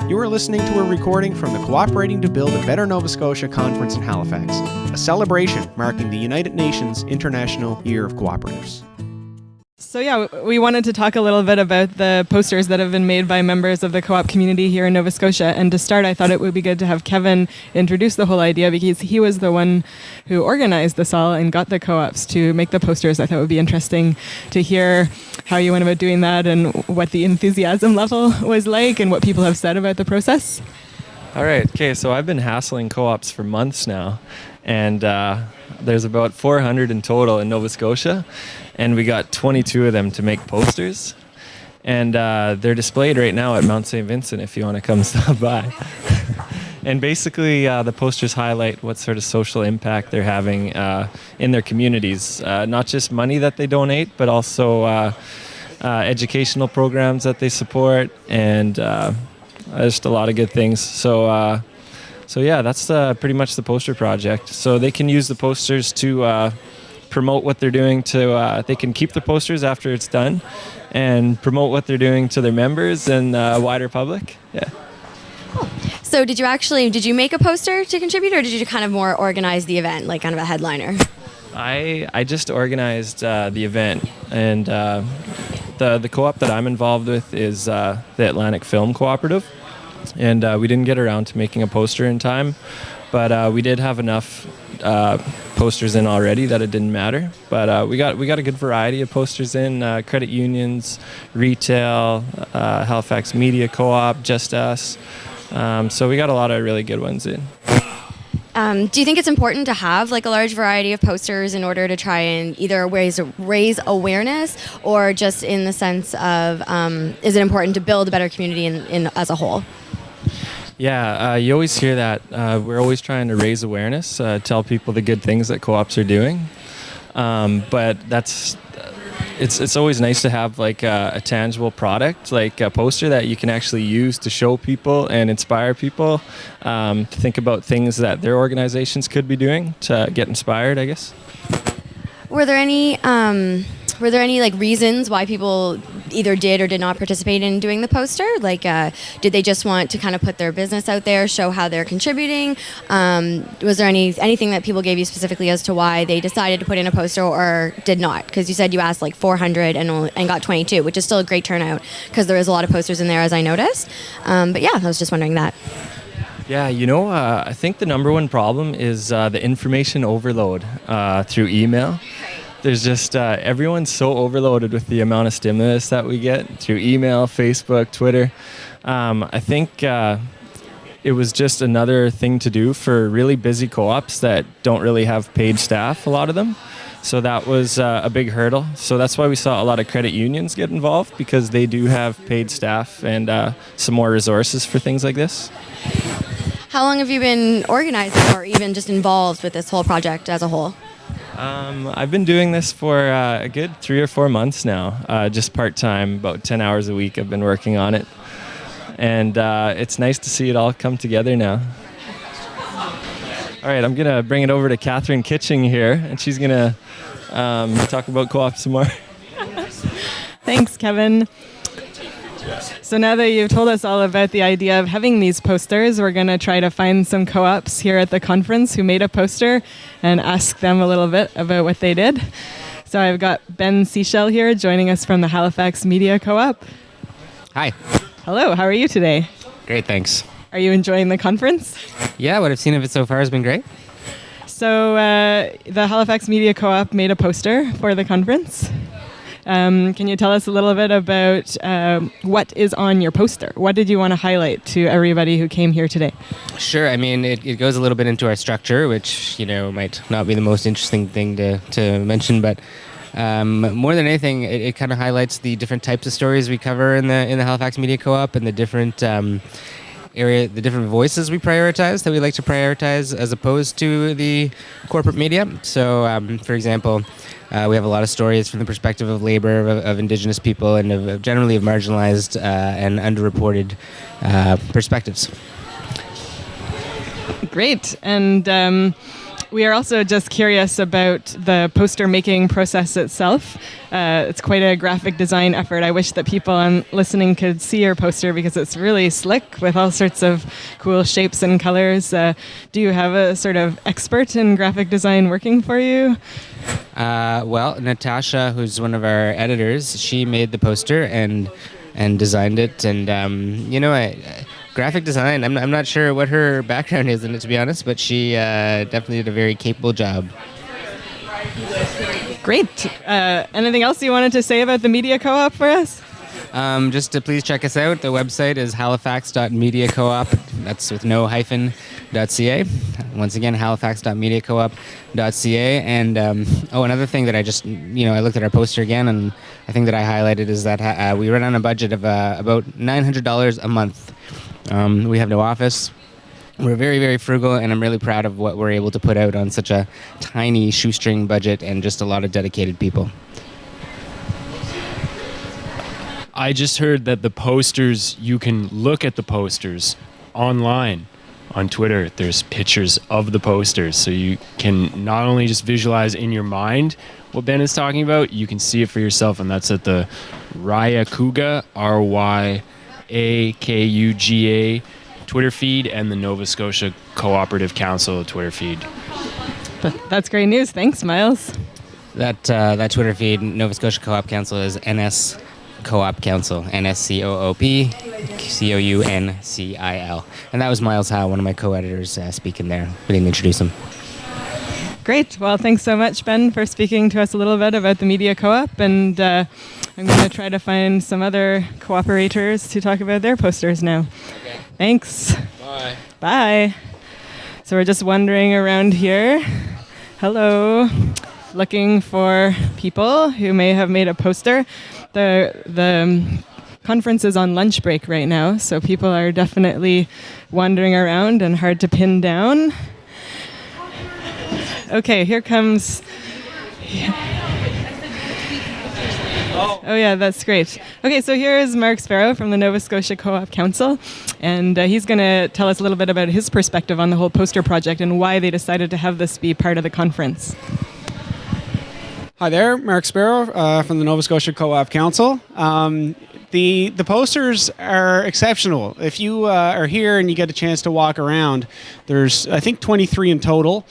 You are listening to a recording from the Cooperating to Build a Better Nova Scotia conference in Halifax, a celebration marking the United Nations International Year of Cooperatives. So yeah, we wanted to talk a little bit about the posters that have been made by members of the co-op community here in Nova Scotia. And to start, I thought it would be good to have Kevin introduce the whole idea, because he was the one who organized this all and got the co-ops to make the posters. I thought it would be interesting to hear how you went about doing that and what the enthusiasm level was like and what people have said about the process. All right. Okay. So I've been hassling co-ops for months now, and there's about 400 in total in Nova Scotia, and we got 22 of them to make posters, and they're displayed right now at Mount St. Vincent if you want to come stop by. And basically, the posters highlight what sort of social impact they're having in their communities, not just money that they donate, but also educational programs that they support, and just a lot of good things. So yeah, that's pretty much the poster project. So they can use the posters to promote what they're doing to, they can keep the posters after it's done and promote what they're doing to their members and wider public. Yeah. Cool. So did you make a poster to contribute, or did you kind of more organize the event, like kind of a headliner? I just organized the event, and the co-op that I'm involved with is the Atlantic Film Cooperative. And we didn't get around to making a poster in time, but we did have enough posters in already that it didn't matter. But we got a good variety of posters in, credit unions, retail, Halifax Media Co-op, Just Us. So we got a lot of really good ones in. Do you think it's important to have like a large variety of posters in order to try and either raise awareness, or just in the sense of is it important to build a better community in as a whole? Yeah, you always hear that. We're always trying to raise awareness, tell people the good things that co-ops are doing. But it's always nice to have like a tangible product, like a poster that you can actually use to show people and inspire people to think about things that their organizations could be doing to get inspired, I guess. Were there any like reasons why people either did or did not participate in doing the poster? Like, did they just want to kind of put their business out there, show how they're contributing? Was there anything that people gave you specifically as to why they decided to put in a poster or did not? Because you said you asked like 400 and got 22, which is still a great turnout because there is a lot of posters in there, as I noticed. But yeah, I was just wondering that. Yeah, I think the number one problem is the information overload through email. There's just, everyone's so overloaded with the amount of stimulus that we get through email, Facebook, Twitter. I think it was just another thing to do for really busy co-ops that don't really have paid staff, a lot of them. So that was a big hurdle. So that's why we saw a lot of credit unions get involved, because they do have paid staff and some more resources for things like this. How long have you been organizing or even just involved with this whole project as a whole? I've been doing this for a good 3 or 4 months now, just part-time, about 10 hours a week I've been working on it. And it's nice to see it all come together now. All right, I'm going to bring it over to Catherine Kitching here, and she's going to talk about co-op some more. Thanks, Kevin. So now that you've told us all about the idea of having these posters, we're going to try to find some co-ops here at the conference who made a poster and ask them a little bit about what they did. So I've got Ben Sichel here joining us from the Halifax Media Co-op. Hi. Hello, how are you today? Great, thanks. Are you enjoying the conference? Yeah, what I've seen of it so far has been great. So the Halifax Media Co-op made a poster for the conference. Can you tell us a little bit about what is on your poster? What did you want to highlight to everybody who came here today? Sure. I mean, it goes a little bit into our structure, which, might not be the most interesting thing to mention, but more than anything, it kind of highlights the different types of stories we cover in the Halifax Media Co-op and the different the different voices we prioritize, that we like to prioritize as opposed to the corporate media. So, for example, we have a lot of stories from the perspective of labor, of Indigenous people, and of generally of marginalized and underreported perspectives. Great. And We are also just curious about the poster making process itself. It's quite a graphic design effort. I wish that people listening could see your poster because it's really slick with all sorts of cool shapes and colors. Do you have a sort of expert in graphic design working for you? Well, Natasha, who's one of our editors, she made the poster and designed it. And, graphic design, I'm not sure what her background is in it, to be honest, but she definitely did a very capable job. Great. Anything else you wanted to say about the Media Co-op for us? Just to please check us out. The website is halifax.mediacoop. That's with no hyphen. .ca. Once again, halifax.mediacoop.ca. And another thing that I just, I looked at our poster again, and I think that I highlighted is that we run on a budget of about $900 a month. We have no office. We're very, very frugal, and I'm really proud of what we're able to put out on such a tiny shoestring budget and just a lot of dedicated people. I just heard that the posters, you can look at the posters online on Twitter. There's pictures of the posters, so you can not only just visualize in your mind what Ben is talking about, you can see it for yourself, and that's at the Ryakuga, RYAKUGA Twitter feed and the Nova Scotia Cooperative Council Twitter feed. That's great news. Thanks, Miles. That Twitter feed, Nova Scotia Co-op Council, is NS Co-op Council, NSCOOP COUNCIL. And that was Miles Howe, one of my co-editors, speaking there. We didn't introduce him. Great. Well, thanks so much, Ben, for speaking to us a little bit about the Media Co-op. And I'm going to try to find some other cooperators to talk about their posters now. Okay. Thanks. Bye. Bye. So we're just wandering around here. Hello. Looking for people who may have made a poster. The conference is on lunch break right now, so people are definitely wandering around and hard to pin down. Okay, here comes... Oh yeah, that's great. Okay, so here is Mark Sparrow from the Nova Scotia Co-op Council, and he's going to tell us a little bit about his perspective on the whole poster project and why they decided to have this be part of the conference. Hi there, Mark Sparrow from the Nova Scotia Co-op Council. The posters are exceptional. If you are here and you get a chance to walk around, there's, I think, 23 in total.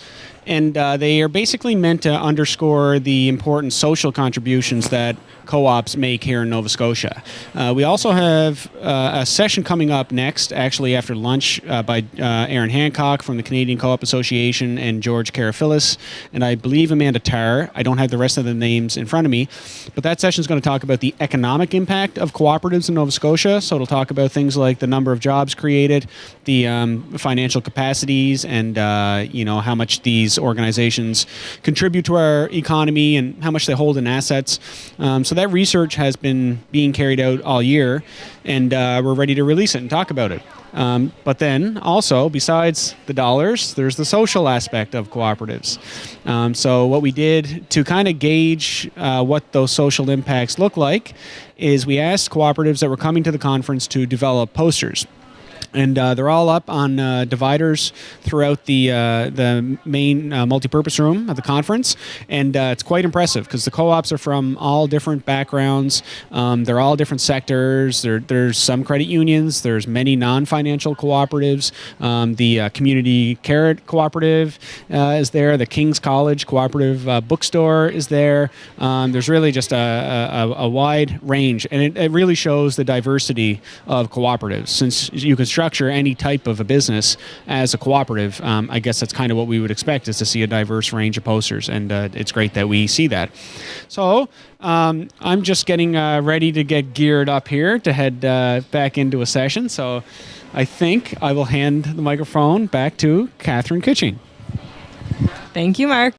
And they are basically meant to underscore the important social contributions that co-ops make here in Nova Scotia. We also have a session coming up next, actually after lunch, by Aaron Hancock from the Canadian Co-op Association and George Karafilis, and I believe Amanda Tarr. I don't have the rest of the names in front of me, but that session is going to talk about the economic impact of cooperatives in Nova Scotia. So it'll talk about things like the number of jobs created, the financial capacities, and how much these organizations contribute to our economy and how much they hold in assets. So that research has been being carried out all year, and we're ready to release it and talk about it. But then also, besides the dollars, there's the social aspect of cooperatives. So what we did to kind of gauge what those social impacts look like is we asked cooperatives that were coming to the conference to develop posters. And they're all up on dividers throughout the main multipurpose room of the conference. And it's quite impressive because the co-ops are from all different backgrounds. They're all different sectors. There's some credit unions. There's many non-financial cooperatives. The Community Carrot Cooperative is there. The King's College Cooperative Bookstore is there. There's really just a wide range. And it really shows the diversity of cooperatives. Since you can structure any type of a business as a cooperative, I guess that's kind of what we would expect, is to see a diverse range of posters, and it's great that we see that. So I'm just getting ready to get geared up here to head back into a session, so I think I will hand the microphone back to Catherine Kitching. Thank you, Mark.